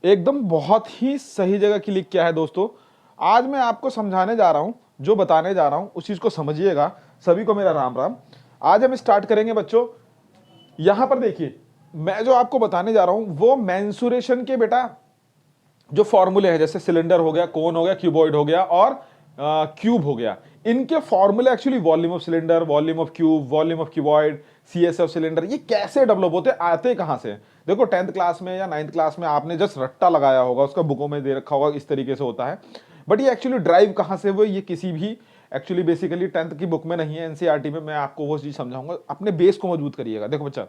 एकदम बहुत ही सही जगह क्लिक किया है दोस्तों। आज मैं आपको समझाने जा रहा हूं, जो बताने जा रहा हूं उस चीज को समझिएगा। सभी को मेरा राम राम। आज हम स्टार्ट करेंगे बच्चों। यहां पर देखिए, मैं जो आपको बताने जा रहा हूं वो मेंसुरेशन के बेटा जो फॉर्मूले हैं, जैसे सिलेंडर हो गया, कोन हो गया, क्यूबॉइड हो गया और क्यूब हो गया, इनके फॉर्मूले actually volume of cylinder, volume of cube, volume of cuboid, CS of cylinder, ये कैसे डेवलप होते आते कहां से। देखो 10th क्लास में या 9th क्लास में आपने जस्ट रट्टा लगाया होगा, उसका बुकों में दे रखा होगा इस तरीके से होता है, बट ये एक्चुअली ड्राइव कहां से हुए ये किसी भी एक्चुअली बेसिकली 10th की बुक में नहीं है। एनसीईआरटी में मैं आपको वो चीज समझाऊंगा। अपने बेस को मजबूत करिएगा। देखो बच्चा,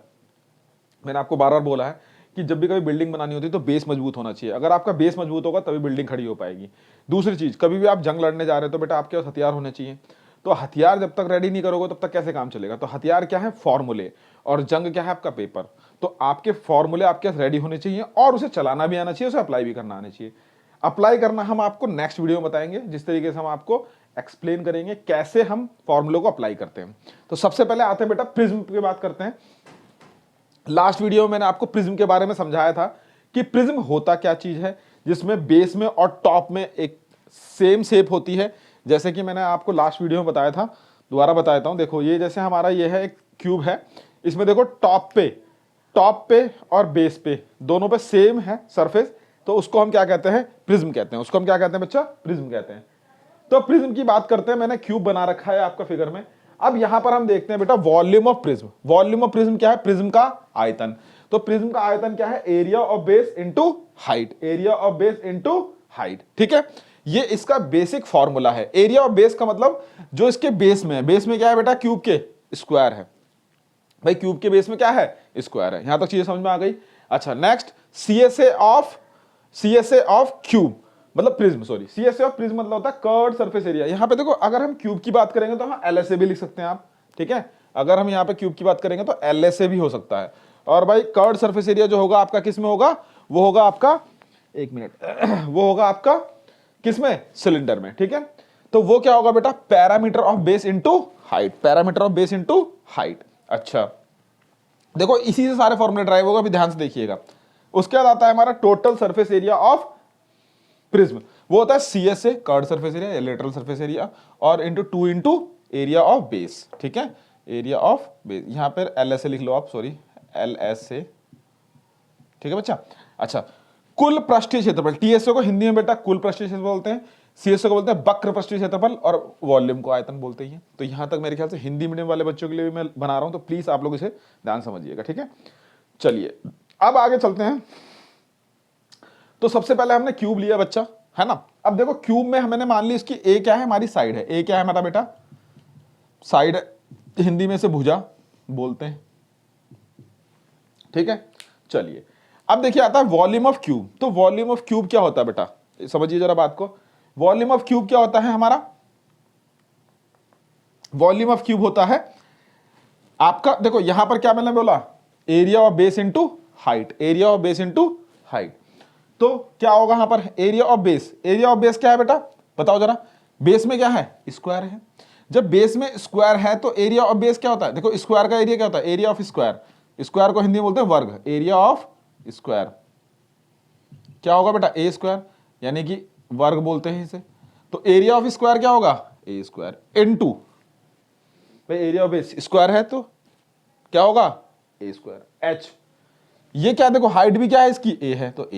मैंने आपको बार बार बोला है कि जब भी कभी बिल्डिंग बनानी होती है तो बेस मजबूत होना चाहिए। अगर आपका बेस मजबूत होगा तभी बिल्डिंग खड़ी हो पाएगी। दूसरी चीज, कभी भी आप जंग लड़ने जा रहे हो तो बेटा आपके पास हथियार होने चाहिए। तो हथियार जब तक रेडी नहीं करोगे तब तक कैसे काम चलेगा। तो हथियार क्या है, फॉर्मूले, और जंग क्या है, आपका पेपर। तो आपके फॉर्मूले आपके पास रेडी होने चाहिए और उसे चलाना भी आना चाहिए, उसे अप्लाई भी करना आना चाहिए। अप्लाई करना हम आपको नेक्स्ट वीडियो में बताएंगे, जिस तरीके से हम आपको एक्सप्लेन करेंगे कैसे हम फॉर्मूले को अप्लाई करते हैं। तो सबसे पहले आते हैं बेटा प्रिज्म की बात करते हैं। लास्ट वीडियो में मैंने आपको प्रिज्म के बारे में समझाया था कि प्रिज्म होता क्या चीज है, जिसमें बेस में और टॉप में एक सेम शेप होती है। जैसे कि मैंने आपको लास्ट वीडियो में बताया था, दोबारा बता देता हूं। देखो ये जैसे हमारा ये है एक क्यूब है, इसमें देखो टॉप पे और बेस पे दोनों पे सेम है सरफेस, तो उसको हम क्या कहते हैं, प्रिज्म कहते हैं। उसको हम क्या कहते हैं बच्चा, प्रिज्म कहते हैं। तो प्रिज्म की बात करते हैं। मैंने क्यूब बना रखा है आपका फिगर में। अब यहां पर हम देखते हैं बेटा volume of prism. Volume of prism क्या है, प्रिज्म का आयतन। तो प्रिज्म का आयतन क्या है, area of base into height, area of base into height. ठीक है, ये इसका बेसिक फॉर्मूला है। एरिया ऑफ बेस का मतलब जो इसके बेस में है, बेस में क्या है बेटा, क्यूब के स्क्वायर है। भाई क्यूब के बेस में क्या है, स्क्वायर है। यहां तक चीजें समझ में आ गई। अच्छा नेक्स्ट, सीएसए ऑफ क्यूब मतलब prism, sorry, CSA of prism मतलब होता है कर्व्ड सरफेस एरिया। यहां पे देखो, अगर हम क्यूब की बात करेंगे तो हम एलएसए भी लिख सकते हैं आप। ठीक है, अगर हम यहां पे क्यूब की बात करेंगे तो एलएसए भी हो सकता है। और भाई कर्व्ड सरफेस एरिया जो होगा आपका किस में होगा, वो होगा आपका, एक मिनट वो होगा आपका किस में, सिलेंडर में। ठीक है, तो वो क्या होगा बेटा, parameter of base into height, parameter of base into height. अच्छा देखो, इसी से सारे फॉर्मूले ड्राइव होगा, अभी ध्यान से देखिएगा। उसके बाद आता है हमारा total surface area of prism. वो होता है सीएसए, कर्व्ड सरफेस एरिया या लेटरल सरफेस एरिया, और into 2 into area of base. ठीक है, एरिया ऑफ बेस, यहां पर एलएसए लिख लो आप, सॉरी एलएसए। ठीक है बच्चा। अच्छा, कुल पृष्ठीय क्षेत्रफल, टीएसए को हिंदी में बेटा कुल पृष्ठीय क्षेत्रफल बोलते हैं, सीएसए को बोलते हैं वक्र पृष्ठीय क्षेत्रफल, और वॉल्यूम को आयतन बोलते हैं। तो यहां तक मेरे ख्याल से हिंदी मीडियम वाले बच्चों के लिए भी मैं बना रहा हूं, तो प्लीज आप लोग इसे ध्यान समझिएगा। ठीक है, चलिए अब आगे चलते हैं। तो सबसे पहले हमने क्यूब लिया बच्चा, है ना। अब देखो क्यूब में हमने मान ली इसकी ए क्या है, हमारी साइड है। ए क्या है हमारा बेटा, साइड, हिंदी में से भुजा बोलते हैं। ठीक है, चलिए अब देखिए आता है वॉल्यूम ऑफ क्यूब। तो वॉल्यूम ऑफ क्यूब क्या होता है बेटा, समझिए जरा बात को। वॉल्यूम ऑफ क्यूब क्या होता है हमारा, वॉल्यूम ऑफ क्यूब होता है आपका, देखो यहां पर क्या मैंने बोला, area of base into height, area of base into height. तो क्या होगा यहां पर, area of base, area of base क्या है बेटा, बताओ जरा। बेस में क्या है, स्क्वायर है। जब बेस में स्क्वायर है तो एरिया ऑफ बेस क्या होता है, देखो स्क्वायर का एरिया क्या होता है, एरिया ऑफ स्क्वायर। स्क्वायर को हिंदी में बोलते हैं वर्ग, एरिया ऑफ स्क्वायर क्या होगा बेटा, ए स्क्वायर, यानी कि वर्ग बोलते हैं इसे। तो एरिया ऑफ स्क्वायर क्या होगा, ए स्क्वायर इनटू, भाई एरिया ऑफ बेस स्क्वायर है तो क्या होगा, ए स्क्वायर एच। ये क्या, देखो हाइट भी क्या है इसकी, ए है, तो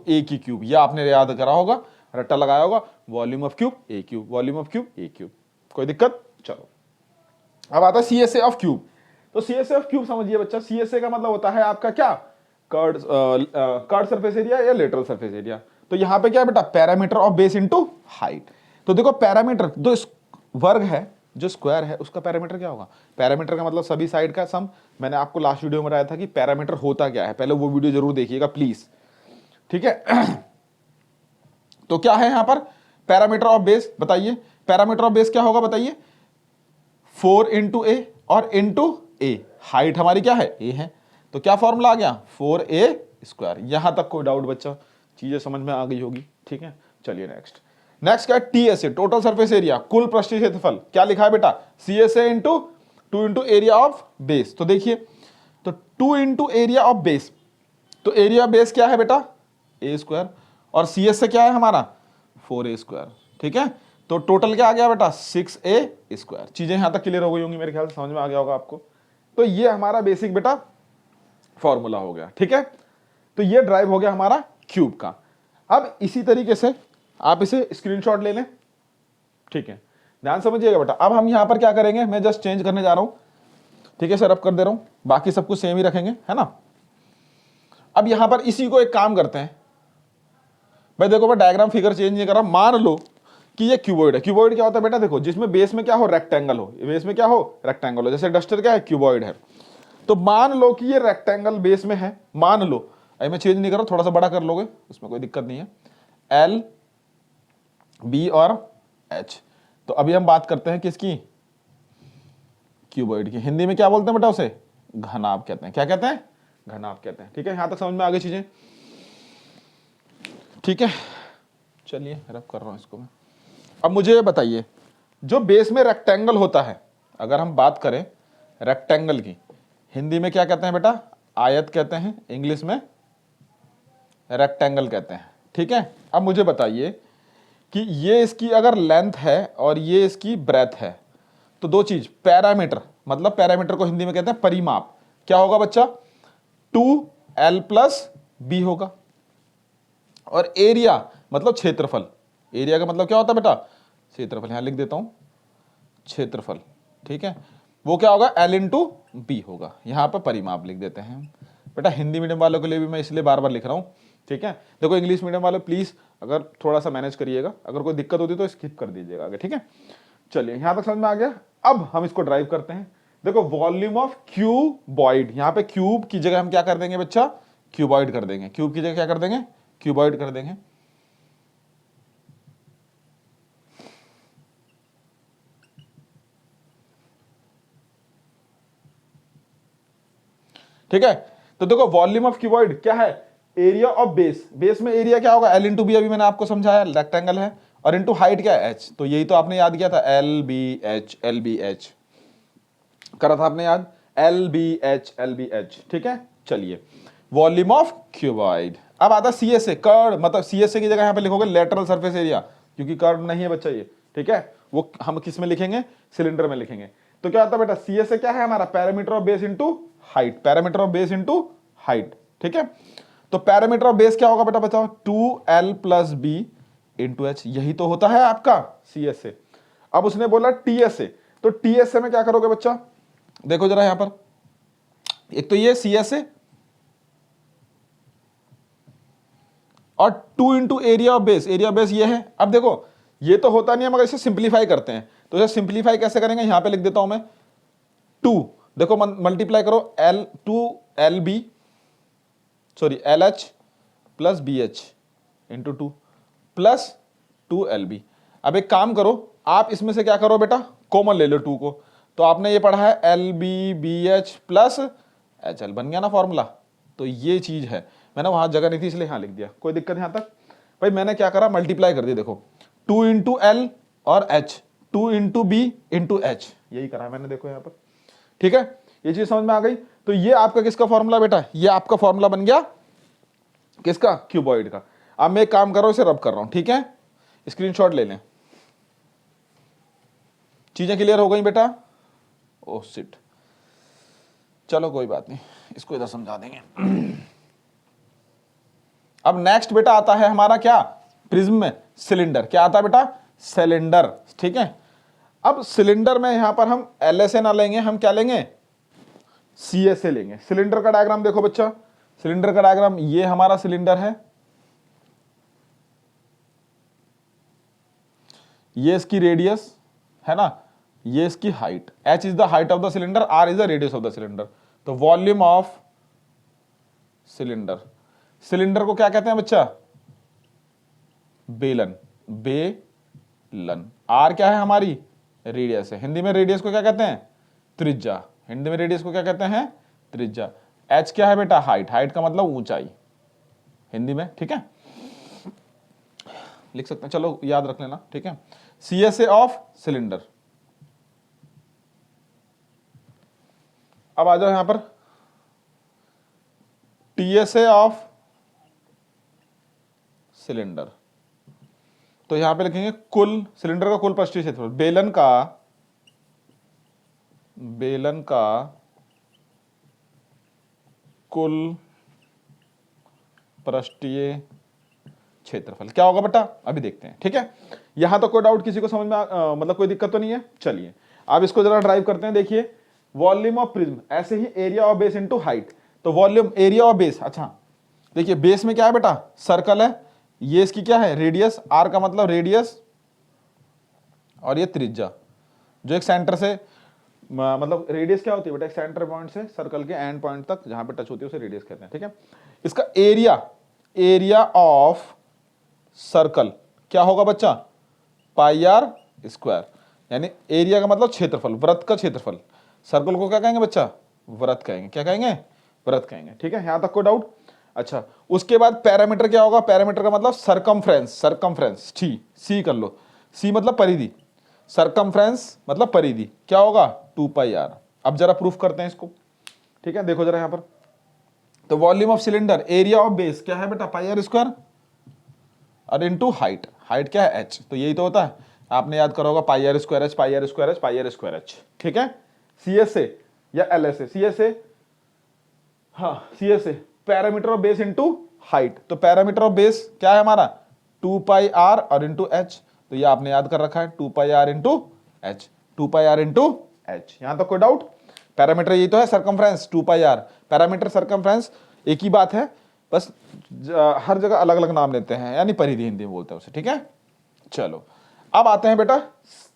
ए की क्यूब, ये आपने याद करा होगा, रट्टा लगाया होगा, volume of cube A cube, volume of cube A cube. कोई दिक्कत, चलो अब आता है सीएसए ऑफ क्यूब। तो सीएसए ऑफ क्यूब समझिए बच्चा, सीएसए का मतलब होता है आपका क्या, कर्व्ड सरफेस एरिया या लेटरल सरफेस एरिया। तो यहां पे क्या है बेटा, parameter of base into height. तो देखो पैरामीटर, जो वर्ग है, जो स्क्वायर है, उसका पैरामीटर क्या होगा, पैरामीटर का मतलब सभी साइड का सम। मैंने आपको लास्ट वीडियो में बताया था कि पैरामीटर होता क्या है, पहले वो वीडियो जरूर देखिएगा प्लीज। ठीक है तो क्या है यहां पर, पैरामीटर ऑफ बेस, बताइए पैरामीटर ऑफ बेस क्या होगा बताइए, 4 इंटू ए और इंटू ए, हाइट हमारी क्या है, ए है, तो क्या फॉर्मूला आ गया, 4a स्क्वायर। यहां तक कोई डाउट बच्चा, चीजें समझ में आ गई होगी। ठीक है, चलिए नेक्स्ट क्या है, टीएसए, टोटल सरफेस एरिया, कुल पृष्ठीय क्षेत्रफल। क्या लिखा है बेटा, CSA into 2 into area of base. तो देखिए, तो 2 इंटू एरिया ऑफ बेस, तो एरिया बेस क्या है बेटा, ए स्क्वायर, और सी एस से क्या है हमारा 4a², ठीक है। तो टोटल क्या आ गया बेटा 6a²। चीजें यहां तक क्लियर हो गई होंगी, मेरे ख्याल से समझ में आ गया होगा आपको। तो ये हमारा बेसिक बेटा फॉर्मूला हो गया, ठीक है। तो ये ड्राइव हो गया हमारा क्यूब का। अब इसी तरीके से आप इसे स्क्रीनशॉट ले लें, ठीक है, ध्यान समझिएगा बेटा। अब हम यहां पर क्या करेंगे, मैं जस्ट चेंज करने जा रहा हूं, ठीक है सर, अब कर दे रहा हूं, बाकी सब कुछ सेम ही रखेंगे, है ना। अब यहां पर इसी को एक काम करते हैं भाई, देखो मैं डायग्राम फिगर चेंज नहीं कर रहा, मान लो कि ये क्यूबॉइड है। क्यूबॉइड क्या होता है बेटा, देखो जिसमें बेस में क्या हो, रेक्टेंगल हो, बेस में क्या हो, रेक्टेंगल हो। जैसे डस्टर क्या है, क्यूबॉइड है। तो मान लो कि ये रेक्टेंगल बेस में है, मान लो, अभी मैं चेंज नहीं कर रहा, थोड़ा सा बड़ा कर लोगे उसमें कोई दिक्कत नहीं है, एल बी और एच। तो अभी हम बात करते हैं किसकी, क्यूबॉइड की। हिंदी में क्या बोलते हैं बेटा उसे, घनाभ कहते हैं। क्या कहते हैं, घनाभ कहते हैं, ठीक है। यहां तक समझ में आ गई चीजें, ठीक है। चलिए रब कर रहा हूं इसको मैं। अब मुझे ये बताइए, जो बेस में रेक्टेंगल होता है, अगर हम बात करें रेक्टेंगल की, हिंदी में क्या कहते हैं बेटा, आयत कहते हैं, इंग्लिश में रेक्टेंगल कहते हैं, ठीक है। अब मुझे बताइए कि ये इसकी अगर लेंथ है और ये इसकी ब्रेथ है, तो दो चीज, पैरामीटर, मतलब पैरामीटर को हिंदी में कहते हैं परिमाप, क्या होगा बच्चा, 2l+b होगा। और एरिया मतलब क्षेत्रफल, एरिया का मतलब क्या होता है बेटा, क्षेत्रफल, यहां लिख देता हूं क्षेत्रफल, ठीक है, वो क्या होगा l×b होगा। यहां पर परिमाप लिख देते हैं बेटा। हिंदी मीडियम वालों के लिए भी मैं इसलिए बार बार लिख रहा हूं, ठीक है। देखो इंग्लिश मीडियम वाले प्लीज अगर थोड़ा सा मैनेज करिएगा, अगर कोई दिक्कत होती तो स्किप कर दीजिएगा आगे, ठीक है। चलिए यहां तक समझ में आ गया। अब हम इसको ड्राइव करते हैं। देखो वॉल्यूम ऑफ क्यूबॉइड, यहां पे क्यूब की जगह हम क्या कर देंगे बच्चा, क्यूबॉइड कर देंगे। क्यूब की जगह क्या कर देंगे, क्यूबॉइड कर देंगे। ठीक है, तो देखो वॉल्यूम ऑफ क्यूबॉइड क्या है, एरिया ऑफ बेस। बेस में एरिया क्या होगा, l×b, अभी मैंने आपको समझाया, रेक्टेंगल है, और इंटू हाइट क्या है, h। तो यही तो आपने याद किया था, LBH LBH करा था आपने याद, LBH LBH, ठीक है। चलिए वॉल्यूम ऑफ क्यूबॉइड। अब आता सी एस ए, कर्व, मतलब सी एस ए की जगह यहां पे लिखोगे लेटरल सरफेस एरिया, क्योंकि कर्व नहीं है बच्चा ये, ठीक है। वो हम किस में लिखेंगे, सिलेंडर में लिखेंगे। तो क्या होता है बेटा, सी एस ए क्या है हमारा, parameter of base into height, parameter of base into height, ठीक है। तो पैरामीटर ऑफ बेस क्या होगा बेटा, बताओ, 2l+b इंटू एच, यही तो होता है आपका सी एस ए। अब उसने बोला टी एस ए, तो टी एस ए में क्या करोगे बच्चा, देखो जरा यहां पर, एक तो ये सी एस ए और 2 into area of base, area of base ये है। अब देखो ये तो होता नहीं है, मगर इसे सिंप्लीफाई करते हैं। तो इसे सिंप्लीफाई कैसे करेंगे, यहां पे लिख देता हूं मैं 2, देखो मल्टीप्लाई करो, L2LB, sorry LH+BH into 2 plus 2LB। अब एक काम करो, आप इसमें से क्या करो बेटा, कॉमन ले लो 2 को। तो आपने ये पढ़ा है LBBH+HL, बन गया ना फॉर्मूला। तो ये चीज है, मैंने वहां जगह नहीं थी इसलिए यहां लिख दिया, कोई दिक्कत यहां तक। भाई मैंने क्या करा, मल्टीप्लाई कर दिया, देखो 2 इंटू L और H, 2 into B into H, यही करा मैंने, देखो यहां पर, ठीक है। ये चीज समझ में आ गई। तो ये आपका किसका फॉर्मूला बेटा, ये आपका फॉर्मूला बन गया किसका, क्यूबॉइड का। अब मैं एक काम कर रहा हूं, इसे रब कर रहा हूं, ठीक है, स्क्रीनशॉट ले लें। चीजें क्लियर हो गई बेटा, ओह शिट, चलो कोई बात नहीं, इसको इधर समझा देंगे। अब नेक्स्ट बेटा आता है हमारा क्या, प्रिज्म में सिलेंडर। क्या आता है बेटा, सिलेंडर, ठीक है। अब सिलेंडर में यहां पर हम LSA ना लेंगे, हम क्या लेंगे, CSA लेंगे। सिलेंडर का डायग्राम देखो बच्चा, सिलेंडर का डायग्राम, ये हमारा सिलेंडर है, ये इसकी रेडियस है ना, ये इसकी height, h is the height of the cylinder, r is the radius of the cylinder. तो वॉल्यूम ऑफ सिलेंडर, सिलेंडर को क्या कहते हैं बच्चा, बेलन, बेलन। r क्या है हमारी, रेडियस है, हिंदी में रेडियस को क्या कहते हैं, त्रिज्या, हिंदी में रेडियस को क्या कहते हैं, त्रिज्या। h क्या है बेटा, हाइट, हाइट का मतलब ऊंचाई हिंदी में, ठीक है, लिख सकते हैं, चलो याद रख लेना, ठीक है। CSA of cylinder. अब आ जाओ यहां पर, TSA ऑफ सिलेंडर, तो यहां पे लिखेंगे कुल सिलेंडर का कुल पृष्ठीय क्षेत्रफल, बेलन का कुल पृष्ठीय क्षेत्रफल क्या होगा बेटा, अभी देखते हैं। ठीक है, यहां तो कोई डाउट किसी को समझ में मतलब कोई दिक्कत तो नहीं है। चलिए अब इसको जरा ड्राइव करते हैं। देखिए वॉल्यूम ऑफ प्रिज्म, ऐसे ही area of base into height, तो वॉल्यूम एरिया ऑफ बेस, अच्छा देखिए बेस में क्या है बेटा, सर्कल है, ये इसकी क्या है रेडियस, आर का मतलब रेडियस और ये त्रिज्या, जो एक सेंटर से मतलब रेडियस क्या होती है बेटा, एक सेंटर पॉइंट से सर्कल के एंड पॉइंट तक जहां पे टच होती है उसे रेडियस कहते हैं। ठीक है, इसका एरिया ऑफ सर्कल क्या होगा बच्चा, पाई आर स्क्वायर, यानी एरिया का मतलब क्षेत्रफल, वृत्त का क्षेत्रफल। सर्कल को क्या कहेंगे बच्चा, वृत्त कहेंगे, क्या कहेंगे, वृत्त कहेंगे। ठीक है, यहां तक कोई डाउट। अच्छा उसके बाद पैरामीटर क्या होगा, पैरामीटर का मतलब सरकमफ्रेंस, सी कर लो, सी मतलब परिधि, सरकमफ्रेंस मतलब परिधि, क्या होगा 2 पाई आर। अब जरा प्रूफ करते हैं इसको। ठीक है, देखो जरा यहां पर, तो volume of cylinder, area of base क्या है बेटा, पाई आर स्क्वायर और इनटू हाइट, हाइट क्या है h, तो यही तो होता है, आपने याद करा होगा pi r square h, pi r square h, pi r square h. ठीक है, सी एस ए या L S A, C S A, हाँ C S A, parameter of base into height, तो पैरामीटर ऑफ बेस क्या है हमारा 2 pi r और into h, तो ये आपने याद कर रखा है 2 pi r into h, 2 pi r into h. यहां तक कोई डाउट, पैरामीटर यही तो है circumference 2 pi R, parameter circumference एक ही बात है, बस हर जगह अलग अलग नाम लेते हैं, यानी परिधि हिंदी में बोलते हैं उसे। ठीक है, चलो अब आते हैं बेटा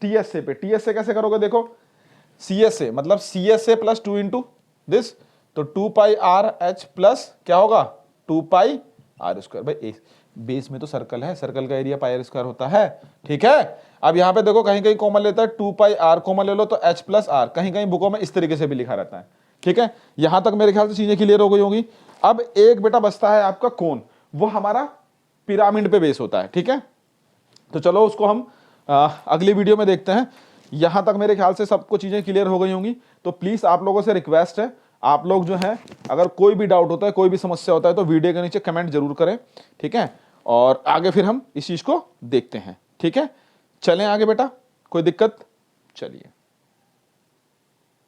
टीएसए पे। टीएसए कैसे करोगे, देखो सीएसए मतलब सीएसए प्लस 2 इंटू दिस, तो 2 पाई आर एच प्लस क्या होगा 2 पाई आर स्क्वायर। भाई बेस में तो सर्कल है, सर्कल का एरिया पाई आर स्क्वायर होता है। ठीक है, अब यहां पे देखो कहीं कहीं कॉमन लेता है 2 पाई आर कॉमन ले लो तो एच प्लस आर, कहीं कहीं बुकों में इस तरीके से भी लिखा रहता है। ठीक है, यहां तक मेरे ख्याल से चीजें क्लियर हो गई होंगी। अब एक बेटा बचता है आपका कोण, वो हमारा पिरामिड पे बेस होता है। ठीक है, तो चलो उसको हम अगली वीडियो में देखते हैं। यहां तक मेरे ख्याल से सबको चीजें क्लियर हो गई होंगी। तो प्लीज आप लोगों से रिक्वेस्ट है, आप लोग जो है अगर कोई भी डाउट होता है, कोई भी समस्या होता है, तो वीडियो के नीचे कमेंट जरूर करें। ठीक है, और आगे फिर हम इस चीज को देखते हैं। ठीक है, चलें आगे बेटा, कोई दिक्कत, चलिए।